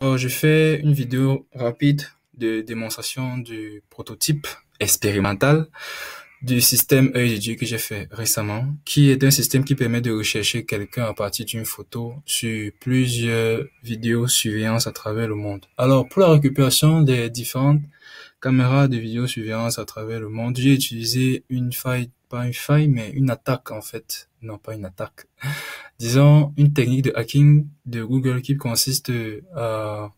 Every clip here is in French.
Alors, je fais une vidéo rapide de démonstration du prototype expérimental du système œil de Dieu que j'ai fait récemment, qui est un système qui permet de rechercher quelqu'un à partir d'une photo sur plusieurs vidéos surveillance à travers le monde. Alors, pour la récupération des différentes caméras de vidéosurveillance à travers le monde, j'ai utilisé une faille, pas une faille, mais une attaque en fait. Non, pas une attaque. Disons, une technique de hacking de Google qui consiste à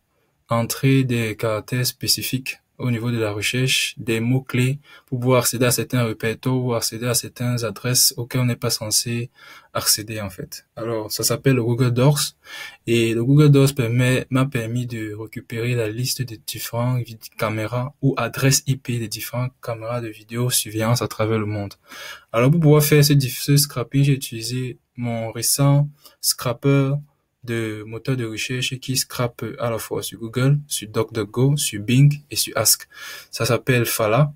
entrer des caractères spécifiques au niveau de la recherche, des mots-clés pour pouvoir accéder à certains répertoires ou accéder à certaines adresses auxquelles on n'est pas censé accéder en fait. Alors, ça s'appelle le Google Docs et le Google Docs m'a permis de récupérer la liste des différentes caméras ou adresses IP des différentes caméras de vidéosurveillance à travers le monde. Alors, pour pouvoir faire ce scrapping, j'ai utilisé mon récent scrapper de moteur de recherche qui scrape à la fois sur Google, sur DuckDuckGo, sur Bing et sur Ask. Ça s'appelle Fala.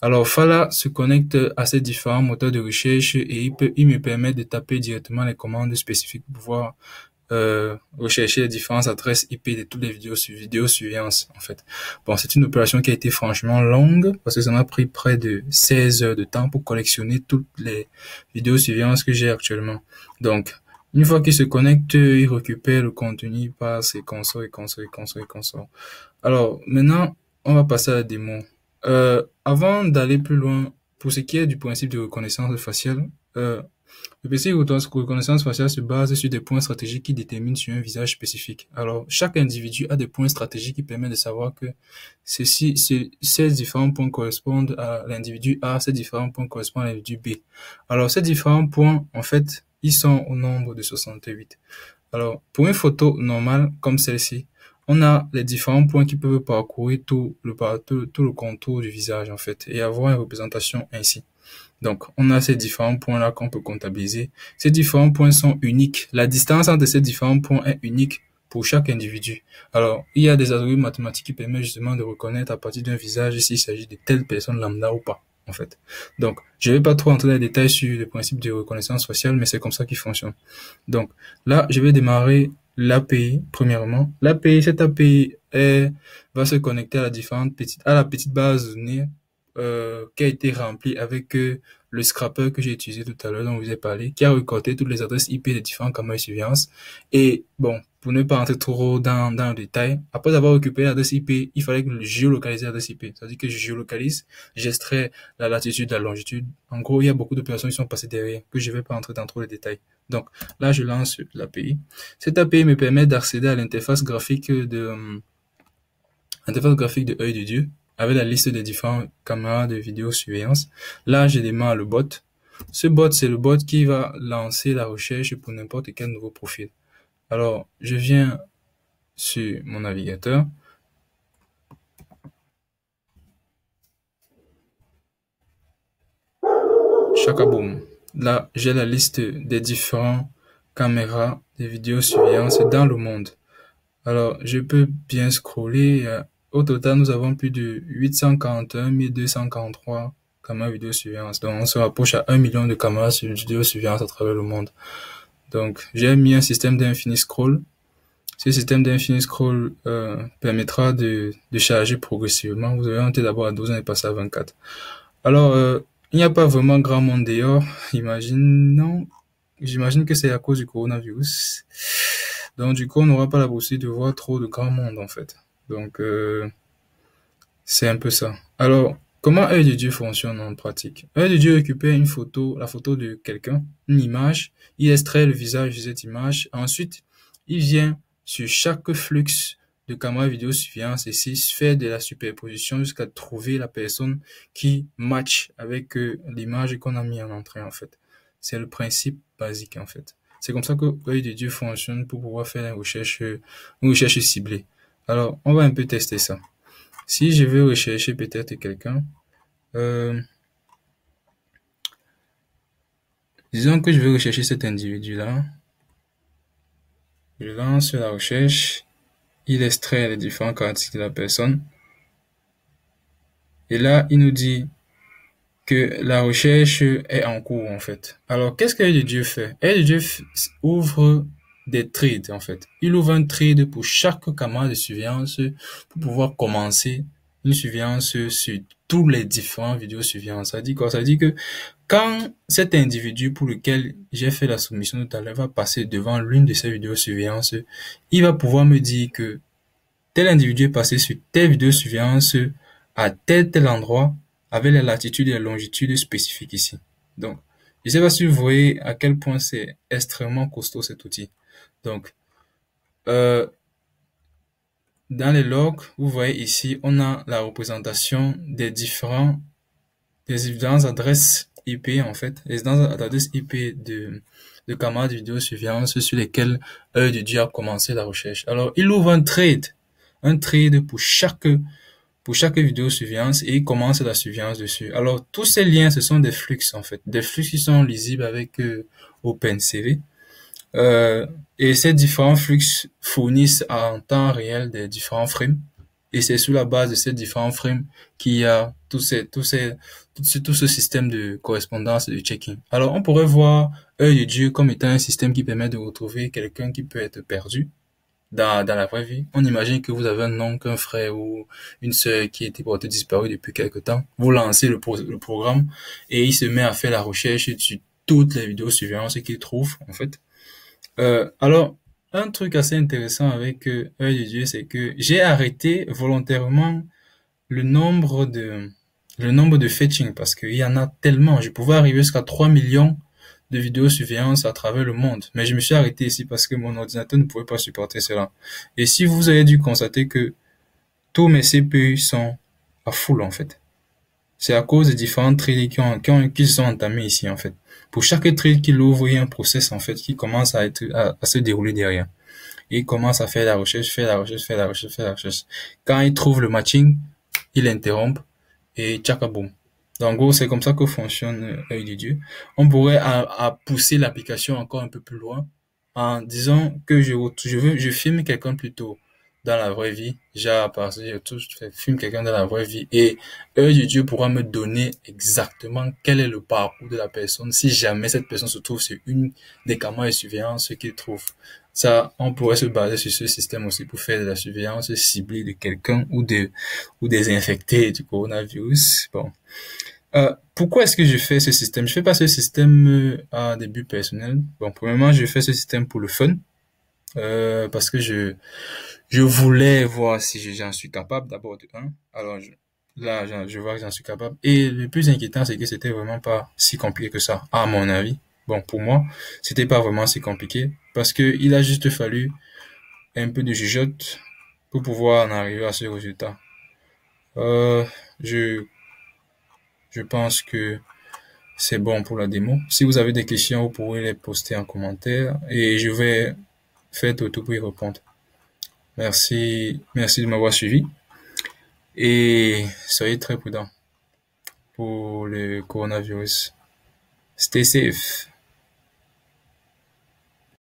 Alors, Fala se connecte à ces différents moteurs de recherche et il me permet de taper directement les commandes spécifiques pour pouvoir rechercher les différentes adresses IP de toutes les vidéosurveillance, en fait. Bon, c'est une opération qui a été franchement longue parce que ça m'a pris près de 16 heures de temps pour collectionner toutes les vidéosurveillance que j'ai actuellement. Donc, une fois qu'il se connecte, il récupère le contenu par ses consorts et consorts et consorts et consorts. Alors, maintenant, on va passer à la démo. Avant d'aller plus loin, pour ce qui est du principe de reconnaissance faciale, le principe de reconnaissance faciale se base sur des points stratégiques qui déterminent sur un visage spécifique. Alors, chaque individu a des points stratégiques qui permettent de savoir que ces différents points correspondent à l'individu A, ces différents points correspondent à l'individu B. Alors, ces différents points, en fait, ils sont au nombre de 68. Alors, pour une photo normale comme celle-ci, on a les différents points qui peuvent parcourir tout le contour du visage, en fait, et avoir une représentation ainsi. Donc, on a ces différents points-là qu'on peut comptabiliser. Ces différents points sont uniques. La distance entre ces différents points est unique pour chaque individu. Alors, il y a des algorithmes mathématiques qui permettent justement de reconnaître à partir d'un visage s'il s'agit de telle personne lambda ou pas, en fait. Donc, je vais pas trop entrer dans les détails sur le principe de reconnaissance faciale, mais c'est comme ça qu'il fonctionne. Donc, là, je vais démarrer l'API, premièrement. Cette API va se connecter à la petite base de données qui a été rempli avec le scrapper que j'ai utilisé tout à l'heure, dont je vous ai parlé, qui a récolté toutes les adresses IP des différents caméras de surveillance. Et bon, pour ne pas entrer trop dans le détail, après avoir récupéré l'adresse IP, il fallait que je géolocalise l'adresse IP. C'est-à-dire que je géolocalise, j'extrais la latitude, la longitude. En gros, il y a beaucoup de personnes qui sont passées derrière, que je vais pas entrer dans trop les détails. Donc, là, je lance l'API. Cette API me permet d'accéder à l'interface graphique de Œil de Dieu, avec la liste des différents caméras de vidéosurveillance. Là, je démarre le bot. Ce bot, c'est le bot qui va lancer la recherche pour n'importe quel nouveau profil. Alors, je viens sur mon navigateur. Chakaboum. Là, j'ai la liste des différents caméras de vidéosurveillance dans le monde. Alors, je peux bien scroller. Au total, nous avons plus de 841 243 caméras vidéosurveillance. Donc, on se rapproche à 1 million de caméras vidéosurveillance à travers le monde. Donc, j'ai mis un système d'infini scroll. Ce système d'infini scroll permettra de charger progressivement. Vous avez monté d'abord à 12 et passer à 24. Alors, il n'y a pas vraiment grand monde dehors. J'imagine que c'est à cause du coronavirus. Donc, du coup, on n'aura pas la possibilité de voir trop de grand monde, en fait. Donc, c'est un peu ça. Alors, comment Œil de Dieu fonctionne en pratique? Œil de Dieu récupère une photo, la photo de quelqu'un, une image, il extrait le visage de cette image, ensuite, il vient sur chaque flux de caméra vidéosurveillance ici, fait de la superposition jusqu'à trouver la personne qui match avec l'image qu'on a mis en entrée, en fait. C'est le principe basique, en fait. C'est comme ça que Œil de Dieu fonctionne pour pouvoir faire une recherche ciblée. Alors, on va un peu tester ça. Si je veux rechercher peut-être quelqu'un, euh, disons que je veux rechercher cet individu-là. Je lance la recherche. Il extrait les différentes caractéristiques de la personne. Et là, il nous dit que la recherche est en cours, en fait. Alors, qu'est-ce qu'Œil de Dieu fait? Œil de Dieu ouvre des threads, en fait. Il ouvre un thread pour chaque caméra de surveillance pour pouvoir commencer une surveillance sur tous les différents vidéos surveillance. Ça dit quoi? Ça dit que quand cet individu pour lequel j'ai fait la soumission tout à l'heure va passer devant l'une de ces vidéos surveillance, il va pouvoir me dire que tel individu est passé sur telle vidéo surveillance à tel endroit avec les latitudes et les longitudes spécifiques ici. Donc, je ne sais pas si vous voyez à quel point c'est extrêmement costaud cet outil. Donc, euh, dans les logs, vous voyez ici, on a la représentation des différentes adresses IP en fait, les adresses IP de caméras de vidéosurveillance sur lesquelles Dieu a commencé la recherche. Alors, il ouvre un trade pour chaque vidéosurveillance et il commence la surveillance dessus. Alors, tous ces liens, ce sont des flux en fait, des flux qui sont lisibles avec OpenCV. Euh, et ces différents flux fournissent en temps réel des différents frames. Et c'est sur la base de ces différents frames qu'il y a tout ce système de correspondance et de checking. Alors, on pourrait voir œil de Dieu comme étant un système qui permet de retrouver quelqu'un qui peut être perdu dans la vraie vie. On imagine que vous avez un oncle, un frère ou une sœur qui était portée disparue depuis quelque temps. Vous lancez le programme et il se met à faire la recherche sur toutes les vidéos surveillance qu'il trouve, en fait. Alors, un truc assez intéressant avec œil de Dieu, c'est que j'ai arrêté volontairement le nombre de le nombre de fetching parce qu'il y en a tellement. Je pouvais arriver jusqu'à 3 millions de vidéosurveillance à travers le monde. Mais je me suis arrêté ici parce que mon ordinateur ne pouvait pas supporter cela. Et si vous avez dû constater que tous mes CPU sont à full en fait. C'est à cause des différents threads qui sont entamés ici en fait. Pour chaque thread qu'il ouvre, il y a un process en fait qui commence à se dérouler derrière. Et il commence à faire la recherche, faire la recherche, faire la recherche, faire la recherche. Quand il trouve le matching, il interrompt et tchakaboum. Donc, en gros, c'est comme ça que fonctionne œil de Dieu. On pourrait à pousser l'application encore un peu plus loin en disant que je filme quelqu'un plutôt dans la vraie vie. Genre, parce que je filme quelqu'un dans la vraie vie et œil de Dieu pourra me donner exactement quel est le parcours de la personne si jamais cette personne se trouve sur une des caméras de surveillance qu'il trouve. Ça, on pourrait se baser sur ce système aussi pour faire de la surveillance ciblée de quelqu'un ou des infectés du coronavirus. Bon. Pourquoi est-ce que je fais ce système? Je fais pas ce système à des buts personnels. Bon, premièrement, je fais ce système pour le fun, parce que je voulais voir si j'en suis capable d'abord de un. Alors là, je vois que j'en suis capable. Et le plus inquiétant, c'est que c'était vraiment pas si compliqué que ça, à mon avis. Bon, pour moi, c'était pas vraiment si compliqué parce que il a juste fallu un peu de jugeote pour pouvoir en arriver à ce résultat. Euh, je je pense que c'est bon pour la démo. Si vous avez des questions, vous pourrez les poster en commentaire et je vais faire tout pour y répondre. Merci de m'avoir suivi et soyez très prudents pour le coronavirus. Stay safe.